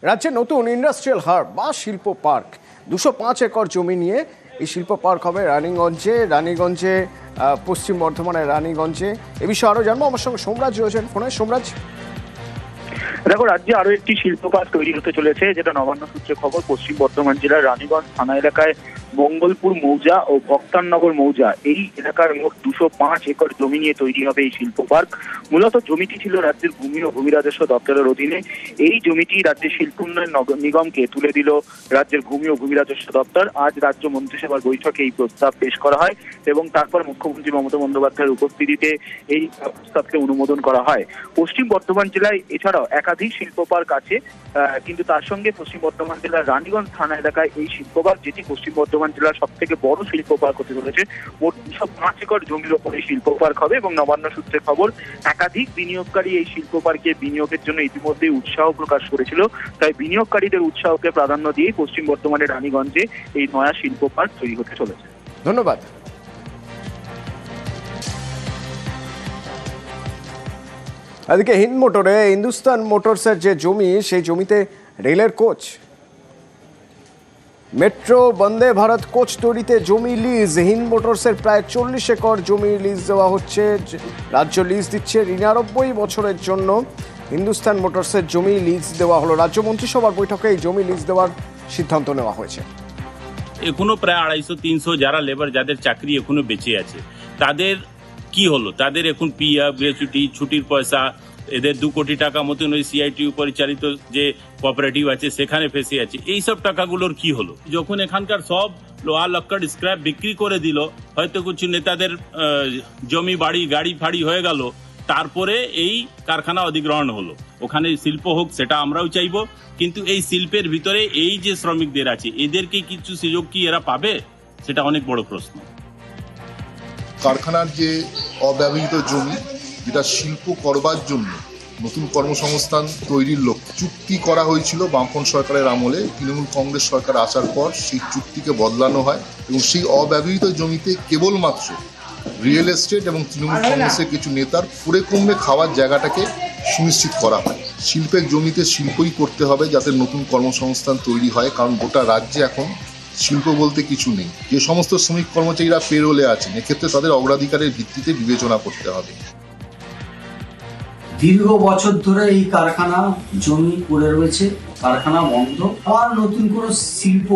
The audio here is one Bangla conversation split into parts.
রাজ্যে নতুন ইন্ডাস্ট্রিয়াল হাব বা শিল্প পার্ক 205 একর জমি নিয়ে এই শিল্প পার্ক হবে রানীগঞ্জে পশ্চিম বর্ধমানের রানীগঞ্জে। এ বিষয়ে আরো জানবো, আমার সঙ্গে সোমরাজ রয়েছেন ফোনে। সোমরাজ, দেখো, রাজ্যে আরো একটি শিল্প পার্ক তৈরি হতে চলেছে, যেটা নবান্ন সূত্রে খবর। পশ্চিম বর্ধমান জেলার রানীগঞ্জ থানা এলাকায় মঙ্গলপুর মৌজা ও ভক্তাননগর মৌজা, এই এলাকার মোট 205 একর জমি নিয়ে তৈরি হবে এই শিল্প পার্ক। মূলত জমিটি ছিল রাজ্যের ভূমি ও ভূমি রাজস্ব দপ্তরের অধীনে। এই জমিটি রাজ্যের শিল্প উন্নয়ন নিগমকে তুলে দিল রাজ্যের ভূমি ও ভূমি রাজস্ব দপ্তর। আজ রাজ্য মন্ত্রিসভার বৈঠকে এই প্রস্তাব পেশ করা হয় এবং তারপর মুখ্যমন্ত্রী মমতা বন্দ্যোপাধ্যায়ের উপস্থিতিতে এই প্রস্তাবকে অনুমোদন করা হয়। পশ্চিম বর্ধমান জেলায় এছাড়াও একাধিক শিল্প পার্ক আছে, কিন্তু তার সঙ্গে পশ্চিম বর্ধমান জেলার রানীগঞ্জ থানা এলাকায় এই শিল্প পার্ক, যেটি পশ্চিম বর্ধমান জেলার সব থেকে বড় শিল্প পার্ক হতে চলেছে। মোট 205 একর জমির ওপর এই শিল্প পার্ক হবে এবং নবান্ন সূত্রে খবর, একাধিক বিনিয়োগকারী এই শিল্প পার্কে বিনিয়োগের জন্য ইতিমধ্যেই উৎসাহ প্রকাশ করেছিল। তাই বিনিয়োগকারীদের উৎসাহকে প্রাধান্য দিয়ে পশ্চিম বর্ধমানের রানীগঞ্জে এই নয়া শিল্প পার্ক তৈরি হতে চলেছে। ধন্যবাদ। এদিকে হিন্দুস্তান মোটরসের যে জমি, সেই জমিতে রেলের coach, metro Vande Bharat coach তৈরিতে জমি লিজ। হিন্দ মোটরসের প্রায় 40 একর জমি লিজ দেওয়া হচ্ছে। রাজ্য লিজ দিচ্ছে 99 বছরের জন্য। হিন্দুস্তান মোটরসের জমি লিজ দেওয়া হলো। রাজ্য মন্ত্রিসভার বৈঠকে এই জমি লিজ দেওয়ার সিদ্ধান্ত নেওয়া হয়েছে। এখনো প্রায় 250-300 যারা লেবার, যাদের চাকরি এখনো বেঁচে আছে, তাদের কি হলো? তাদের এখন পিএফ, গ্র্যাচুইটি, ছুটির পয়সা, এদের 2 কোটি টাকা মতন ওই সিআইটি পরিচালিত যে কোঅপারেটিভ আছে সেখানে ফেসে আছে। এই সব টাকাগুলোর কি হলো? যখন এখানকার সব লোহা লক্কড় স্ক্র্যাপ বিক্রি করে দিল, হয়তো কিছু নেতাদের জমি বাড়ি গাড়ি ফাড়ি হয়ে গেল, তারপরে এই কারখানা অধিগ্রহণ হলো। ওখানে শিল্প হোক, সেটা আমরাও চাইবো, কিন্তু এই শিল্পের ভিতরে এই যে শ্রমিকদের আছে, এদেরকে কিছু সুযোগ কি এরা পাবে? সেটা অনেক বড় প্রশ্ন। কারখানার যে অব্যবহৃত জমি, যেটা শিল্প করবার জন্য নতুন কর্মসংস্থান তৈরির লক্ষ্যে চুক্তি করা হয়েছিল বামফ্রন্ট সরকারের আমলে, তৃণমূল কংগ্রেস সরকার আসার পর সেই চুক্তিকে বদলানো হয় এবং সেই অব্যবহৃত জমিতে কেবলমাত্র রিয়েল এস্টেট এবং তৃণমূল কংগ্রেসের কিছু নেতার পুরে কমবে খাওয়ার জায়গাটাকে সুনিশ্চিত করা হয়। শিল্পের জমিতে শিল্পই করতে হবে যাতে নতুন কর্মসংস্থান তৈরি হয়, কারণ গোটা রাজ্যে এখন শিল্প বলতে কিছু নেই। যে সমস্ত শ্রমিক কর্মচারীরা পেরোলে আছেন, এক্ষেত্রে তাদের অগ্রাধিকারের ভিত্তিতে বিবেচনা করতে হবে। দীর্ঘ বছর ধরে এই কারখানা জমি পড়ে রয়েছে, কারখানা বন্ধ। আবার নতুন কোনো শিল্প,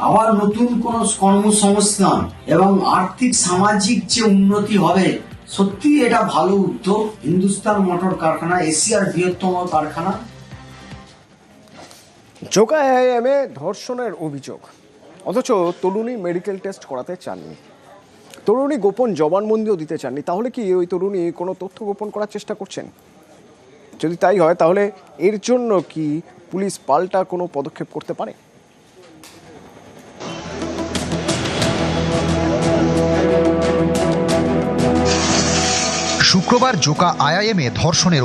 আবার নতুন কোনো কর্মসংস্থান এবং আর্থিক সামাজিক যে উন্নতি হবে, সত্যি এটা ভালো উদ্যোগ। হিন্দুস্তান মোটর কারখানা এশিয়ার বৃহত্তম কারখানা। জোকা এআইএমে ধর্ষণের অভিযোগ, অথচ তরুণী মেডিকেল টেস্ট করাতে চাননি। তরুণী গোপন জবানবন্দিও দিতে চাননি। তাহলে কি ওই তরুণী কোনো তথ্য গোপন করার চেষ্টা করছেন? যদি তাই হয়, তাহলে এর জন্য কি পুলিশ পাল্টা কোনো পদক্ষেপ করতে পারে? শুক্রবার জোকা আইআইএমে ধর্ষণের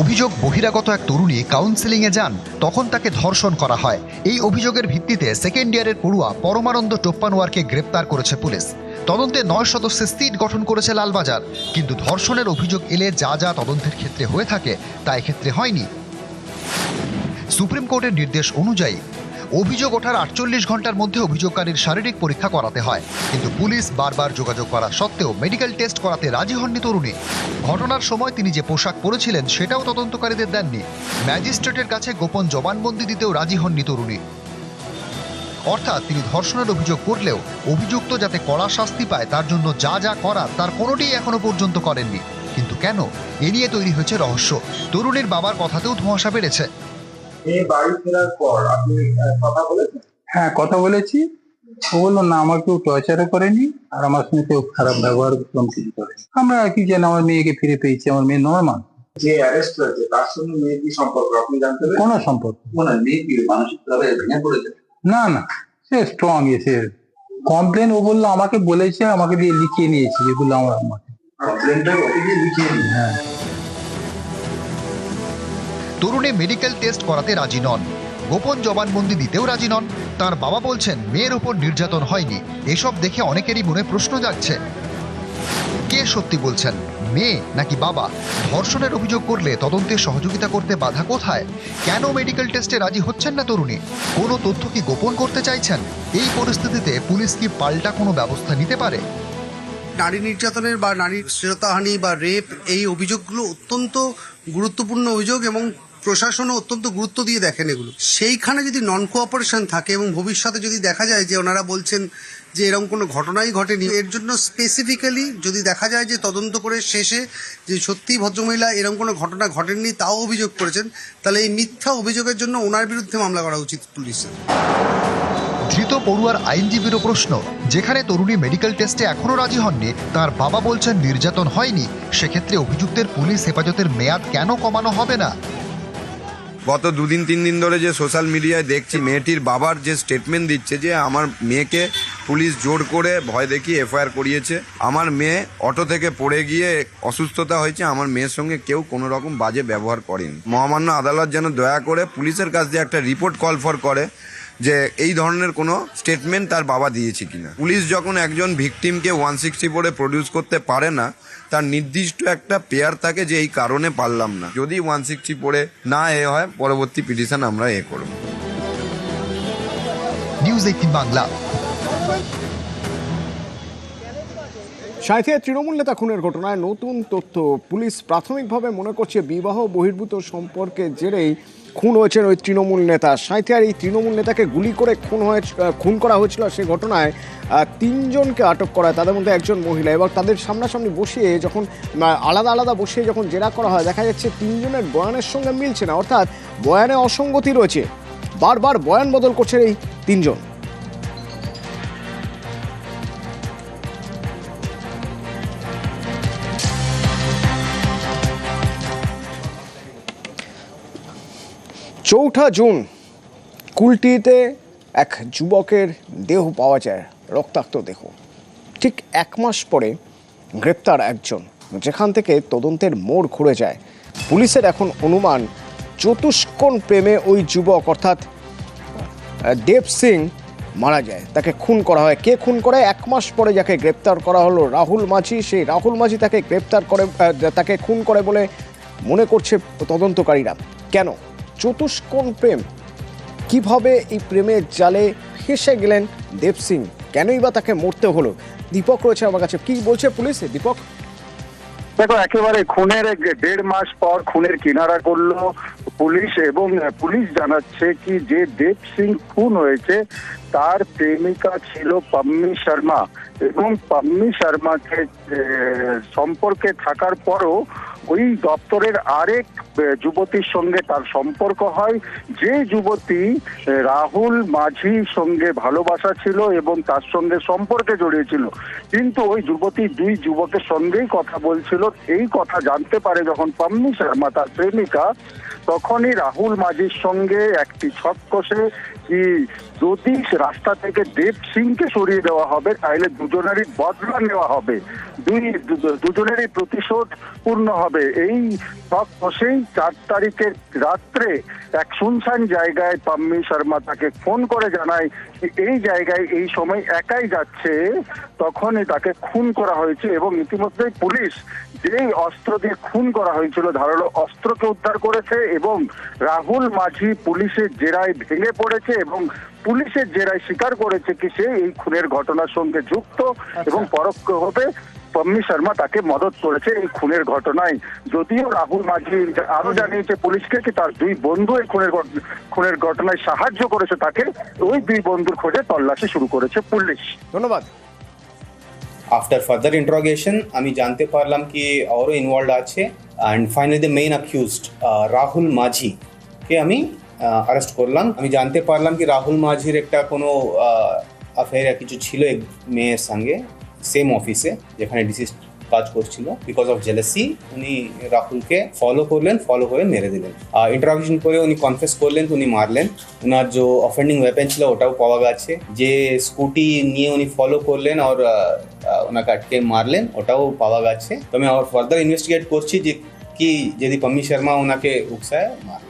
অভিযোগ বহিরাগত এক তরুণী কাউন্সেলিংয়ে যান, তখন তাকে ধর্ষণ করা হয়। এই অভিযোগের ভিত্তিতে সেকেন্ড ইয়ারের পড়ুয়া পরমানন্দ টোপ্পানোয়ারকে গ্রেপ্তার করেছে পুলিশ। তদন্তে 9 সদস্যের সিট গঠন করেছে লালবাজার। কিন্তু ধর্ষণের অভিযোগ এলে যা যা তদন্তের ক্ষেত্রে হয়ে থাকে তা এক্ষেত্রে হয়নি। সুপ্রিম কোর্টের নির্দেশ অনুযায়ী অভিযোগ ওঠার 48 ঘন্টার মধ্যে অভিযোগকারীর শারীরিক পরীক্ষা করাতে হয়, কিন্তু পুলিশ বারবার যোগাযোগ করা সত্ত্বেও মেডিকেল টেস্ট করাতে রাজি হননি তরুণী। ঘটনার সময় তিনি যে পোশাক পরেছিলেন সেটাও তদন্তকারীদের দেননি। ম্যাজিস্ট্রেটের কাছে গোপন জবানবন্দি দিতেও রাজি হননি তরুণী। অর্থাৎ তিনি ধর্ষণের অভিযোগ করলেও অভিযুক্ত যাতে কড়া শাস্তি পায় তার জন্য যা যা করার তার কোনোটিই এখনো পর্যন্ত করেননি। কিন্তু কেন? এ নিয়ে তৈরি হয়েছে রহস্য। তরুণীর বাবার কথাতেও ধোঁয়াশা বেড়েছে। এই বাড়ি ফেরার পর আপনি কথা বলেছেন? হ্যাঁ, কথা বলেছি। ও বললো না, আমার কেউ টর্চারও করেনি আর আমার সঙ্গে কেউ খারাপ ব্যবহার কিছু করে। আমরা আর কি জানি, আমার মেয়েকে ফিরে পেয়েছি, আমার মেয়ে নর্মাল। যে অ্যারেস্ট হয়েছে তার সঙ্গে মেয়ের কি সম্পর্ক আপনি জানতে পারেন? কোনো সম্পর্ক না। মেয়ে কি মানসিকভাবে ভেঙে পড়েছে? না না, সে স্ট্রং। এসে কমপ্লেন ও বললো আমাকে বলেছে, আমাকে দিয়ে লিখিয়ে নিয়েছি যেগুলো আমার কমপ্লেনটা ওকে দিয়ে লিখিয়ে নিই। হ্যাঁ। তরুণী মেডিকেল টেস্ট করাতে রাজি নন, গোপন জবানবন্দি দিতেও রাজি নন। তার বাবা বলছেন মেয়ের উপর নির্যাতন হয়নি। এসব দেখে অনেকেরই মনে প্রশ্ন জাগছে, কে সত্যি বলছেন? মেয়ে নাকি বাবা? ধর্ষণের অভিযোগ করলে তদন্তে সহযোগিতা করতে বাধা কোথায়? কেন মেডিকেল টেস্টে রাজি হচ্ছেন না তরুণী? কোনো তথ্য কি গোপন করতে চাইছেন? এই পরিস্থিতিতে পুলিশ কি পাল্টা কোনো ব্যবস্থা নিতে পারে? নারী নির্যাতনের বা নারীর শ্লীলতাহানি বা রেপ এই অভিযোগগুলো অত্যন্ত গুরুত্বপূর্ণ অভিযোগ এবং প্রশাসনও অত্যন্ত গুরুত্ব দিয়ে দেখেন এগুলো। সেইখানে যদি নন কোঅপারেশন থাকে এবং ভবিষ্যতে যদি দেখা যায় যে ওনারা বলছেন যে এরকম কোনো ঘটনাই ঘটেনি, এর জন্য স্পেসিফিক্যালি যদি দেখা যায় যে তদন্ত করে শেষে যে সত্যিই ভদ্রমহিলা এরকম কোনো ঘটনা ঘটেননি তাও অভিযোগ করেছেন, তাহলে এই মিথ্যা অভিযোগের জন্য ওনার বিরুদ্ধে মামলা করা উচিত পুলিশের। ধৃত পড়ুয়ার আইনজীবীরও প্রশ্ন, যেখানে তরুণী মেডিকেল টেস্টে এখনো রাজি হননি, তার বাবা বলছেন নির্যাতন হয়নি, সেক্ষেত্রে অভিযুক্তের পুলিশ হেফাজতের মেয়াদ কেন কমানো হবে না? গত 2-3 দিন ধরে যে সোশ্যাল মিডিয়ায় দেখছি মেয়েটির বাবার যে স্টেটমেন্ট দিচ্ছে যে আমার মেয়েকে পুলিশ জোর করে ভয় দেখিয়ে এফআইআর করিয়েছে, আমার মেয়ে অটো থেকে পড়ে গিয়ে অসুস্থতা হয়েছে, আমার মেয়ের সঙ্গে কেউ কোনো রকম বাজে ব্যবহার করেনি। মহামান্য আদালত যেন দয়া করে পুলিশের কাছ দিয়ে একটা রিপোর্ট কল ফর করে যে এই ধরনের কোনো স্টেটমেন্ট তার বাবা দিয়েছে কিনা। পুলিশ যখন একজন ভিকটিমকে 164 প্রডিউস করতে পারে না, তার নির্দিষ্ট একটা পেয়ার থাকে যে এই কারণে পারলাম না। যদি 164 না হয় পরবর্তী পিটিশন আমরা করব। নিউজ 18 বাংলা। সাঁইথিয়ায় তৃণমূল নেতা খুনের ঘটনায় নতুন তথ্য। পুলিশ প্রাথমিকভাবে মনে করছে বিবাহ বহির্ভূত সম্পর্কের জেরেই খুন হয়েছেন ওই তৃণমূল নেতা। সাঁইথিয়ার এই তৃণমূল নেতাকে গুলি করে খুন করা হয়েছিল। সে ঘটনায় 3 জনকে আটক করা হয়, তাদের মধ্যে একজন মহিলা। এবার তাদের সামনাসামনি বসিয়ে যখন আলাদা আলাদা বসিয়ে যখন জেরা করা হয়, দেখা যাচ্ছে 3 জনের বয়ানের সঙ্গে মিলছে না, অর্থাৎ বয়ানে অসঙ্গতি রয়েছে। বারবার বয়ান বদল করছে এই 3 জন। চৌঠা জুন কুলটিতে এক যুবকের দেহ পাওয়া যায়, রক্তাক্ত দেহ। ঠিক 1 মাস পরে গ্রেপ্তার একজন, যেখান থেকে তদন্তের মোড় ঘুরে যায়। পুলিশের এখন অনুমান চতুষ্কোণ প্রেমে ওই যুবক অর্থাৎ দেব সিং মারা যায়, তাকে খুন করা হয়। কে খুন করে? 1 মাস পরে যাকে গ্রেপ্তার করা হলো রাহুল মাঝি, সেই রাহুল মাঝি তাকে গ্রেপ্তার করে, তাকে খুন করে বলে মনে করছে তদন্তকারীরা। কেন? চতুষ্কোণ প্রেম। কিভাবে এই প্রেমের জালে ফেঁসে গেলেন দেব সিং? কেনই বা তাকে মরতে হলো? দীপক রয়েছে আমার কাছে, কি বলছে পুলিশ? দীপক, দেখো, একেবারে খুনের 1.5 মাস পর খুনের কিনারা করলো পুলিশ, এবং পুলিশ জানাচ্ছে কি যে দেব সিং খুন হয়েছে তার প্রেমিকা ছিল পাম্মি শর্মা, এবং পাম্মি শর্মাকে সম্পর্কে থাকার পরও ওই দপ্তরের আরেক যুবতীর সঙ্গে তার সম্পর্ক হয়, যে যুবতী রাহুল মাঝির সঙ্গে ভালোবাসা ছিল এবং তার সঙ্গে সম্পর্কে জড়িয়েছিল। কিন্তু ওই যুবতী 2 যুবকের সঙ্গেই কথা বলছিল। এই কথা জানতে পারে যখন পাম্মি শর্মা তার প্রেমিকা, তখনই রাহুল মাঝির সঙ্গে একটি ছক কষে কি যদি রাস্তা থেকে দেব সিংকে সরিয়ে দেওয়া হবে তাহলে দুজনেরই বদলা নেওয়া হবে, দুজনেরই প্রতিশোধ পূর্ণ হবে। এই ছক কষেই 4 তারিখের রাত্রে এক শুনশান জায়গায় পাম্মি শর্মা তাকে ফোন করে জানায় এই জায়গায় এই সময় একাই যাচ্ছে, তখনই তাকে খুন করা হয়েছে। এবং ইতিমধ্যেই পুলিশ যেই অস্ত্র দিয়ে খুন করা হয়েছিল ধারালো অস্ত্রকে উদ্ধার করেছে, এবং রাহুল মাঝি পুলিশের জেরায় ভেঙে পড়েছে এবং পুলিশের জেরায় স্বীকার করেছে কি সে এই খুনের ঘটনার সঙ্গে যুক্ত, এবং পরোক্ষভাবে পাম্মি শর্মা তাকে মদত করেছে এই খুনের ঘটনায়। যদিও রাহুল মাঝি আরো জানিয়েছে পুলিশকে কি তার 2 বন্ধু এই খুনের ঘটনায় সাহায্য করেছে তাকে। ওই 2 বন্ধুর খোঁজে তল্লাশি শুরু করেছে পুলিশ। ধন্যবাদ। আফটার ফার্দার ইন্টারোগেশন আমি জানতে পারলাম কি আরও ইনভলভ আছে, and finally the main accused Rahul মাঝিকে আমি অ্যারেস্ট করলাম। আমি জানতে পারলাম কি রাহুল মাঝির একটা কোনো অ্যাফেয়ার কিছু ছিল এক মেয়ের সঙ্গে, সেম অফিসে যেখানে ডিসিস কাজ করছিল। বিকজ অফ জেলাসি উনি রাহুলকে ফলো করলেন, ফলো করে মেরে দিলেন। ইন্টারোগেশন করে উনি কনফেস করলেন তো উনি মারলেন। ওনার যে অফেন্ডিং ওয়েপেন ছিল ওটাও পাওয়া গেছে। যে স্কুটি নিয়ে উনি ফলো করলেন আর ওনাকে আটকে মারলেন ওটাও পাওয়া গেছে। তো আমি আর ফার্দার ইনভেস্টিগেট করছি যে কি যদি পাম্মি শর্মা ওনাকে উকসায় মারলেন।